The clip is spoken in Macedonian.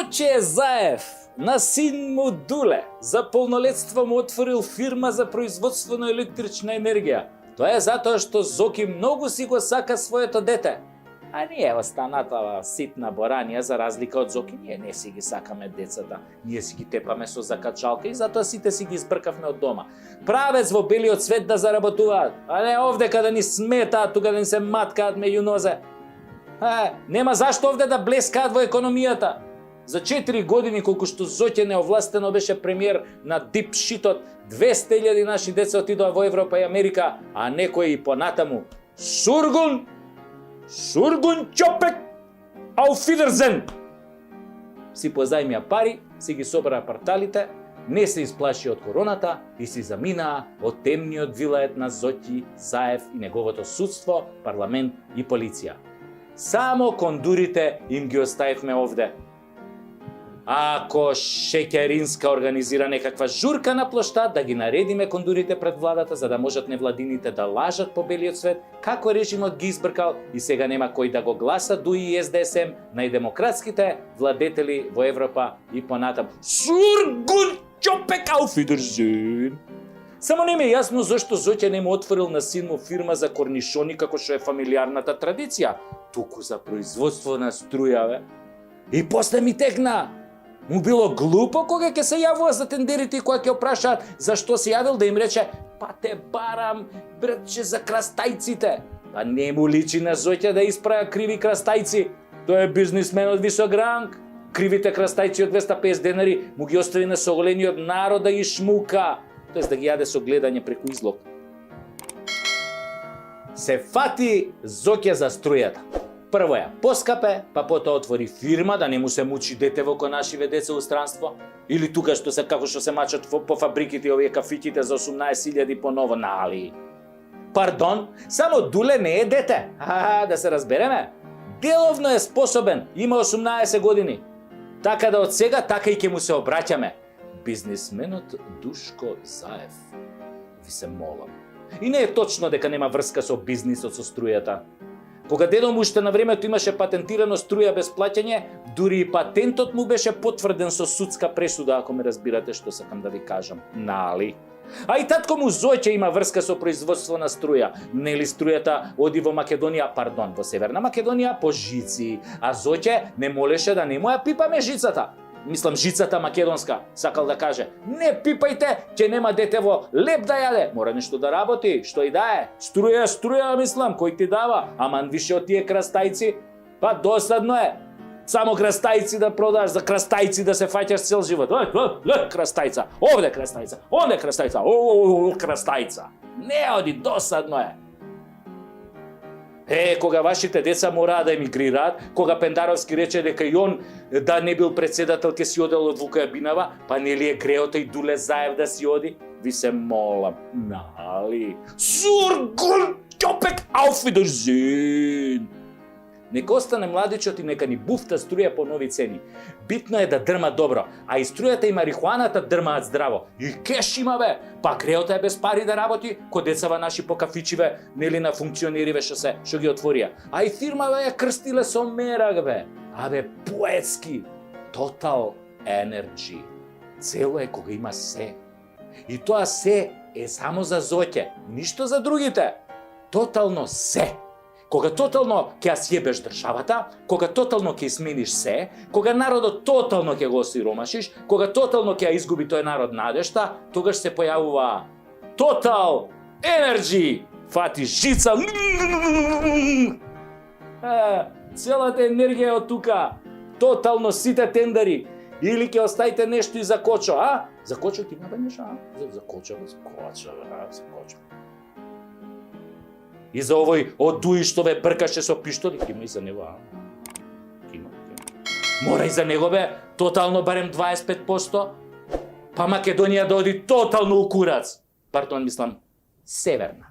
Зоче Заев на син му Дуле за полнолетство му отворил фирма за производство на електрична енергија. Тоа е затоа што Зоки многу си го сака своето дете. А ние останатава ситна боранија, за разлика од Зоки, ние не си ги сакаме децата. Ние си ги тепаме со закачалка и затоа сите си ги избркавме од дома. Правец во белиот свет да заработуваат, а не овде каде ни сметаат, тука да ни се маткаат меѓу нозе. Нема зашто овде да блескаат во економијата. За 4 години колку што Зоќе неовластено беше премиер на дип шитот, 200.000 наши деца отидоа во Европа и Америка, а некои и понатаму. Сургун чопек, ауфидерзен! Си позајмија пари, си ги собра парталите, не се исплаши од короната и си заминаа од темниот вилает на Зоки Заев и неговото судство, парламент и полиција. Само кондурите им ги оставивме овде. Ако Шеќеринска организира некаква журка на плоштад, да ги наредиме кондурите пред владата, за да можат невладините да лажат по белиот свет, како режимот ги избркал и сега нема кој да го гласа дуи и СДСМ најдемократските владетели во Европа и понатам. Сургун чопек ауфидерзен! Само не ми е јасно зашто Зоќе не му отворил на син му фирма за корнишони како што е фамилиарната традиција, туку за производство на струја, бе. И после ми текна. Му било глупо кога ќе се јавува за тендерите и кога ќе опрашаат зашто се јавил, да им рече па те барам, братче, за крастајците. Па не му личи на Зоќе да испраја криви крастајци. Тој е бизнисмен од висок ранг. Кривите крастајци од 250 денари му ги остави на соголениот народ да ги шмука, тоест да ги јаде со гледање преку излог. Се фати Зоќе за струјата. Прво ја поскапе, па потоа отвори фирма да не му се мучи детево кој нашиве деца у странство. Или тука што се како што се мачат по фабриките овие кафиќите за 18.000 по ново, нали? Пардон, само Дуле не е дете. Да се разбереме. Деловно е способен, има 18 години. Така да од сега, така и ќе му се обраќаме. Бизнисменот Душко Заев. Ви се молам. И не е точно дека нема врска со бизнисот со струјата. Кога дедо му уште на времето имаше патентирано струја без плаќање, дури и патентот му беше потврден со судска пресуда, ако ме разбирате што сакам да ви кажам. Нали? А и татко му Зоќе има врска со производство на струја. Нели струјата оди во Македонија, во Северна Македонија по жици, а Зоќе не молеше да не му ја пипаме жицата. Мислам, жицата македонска, сакал да каже. Не пипајте, ќе нема дете во леп да јаде. Мора нешто да работи, што и да е. Струја, мислам, кој ти дава. Аман више од тие крастајци, па досадно е. Само крастајци да продаш, за крастајци да се фаќаш цел живот. Крастајца, овде крастајца, онде крастајца, крастајца. Не оди, досадно е. Кога вашите деца мораа да емигрираат, кога Пендаровски рече дека и он да не бил председател ќе си одел од Вука Јабинава, па нели е греото и Дуле Заев да си оди? Ви се молам, нали? Сургун чопек ауфидерзен! Нека остане младичот и нека ни буфта струја по нови цени. Битно е да дрма добро, а и струјата и марихуаната дрмаат здраво. И кеш има, бе! Па греото е без пари да работи, ко децава наши по кафичиве, нели на функционериве што ги отворија. А и фирмава ја крстиле со мерак, бе! Абе, поетски! Total Energy. Цело е кога има се. И тоа се е само за Зоќе, ништо за другите. Тотално се. Кога тотално ќе ја сјебеш државата, кога тотално ќе смениш се, кога народот тотално ќе го осиромашиш, кога тотално ќе ја изгуби тој народ надежта, тогаш се појавува Total Energy. Фати жица. Целата енергија од тука. Тотално сите тендери. Или ќе оставите нешто и за Кочо, а? За Кочо ти има нешто, а? За Кочо. И за овој од Дуи што ве бркаше со пиштоли, има и за него, а? Има. Мора и за него, бе, тотално барем 25%, па Македонија да оди тотално у курац. Пардон, мислам, Северна.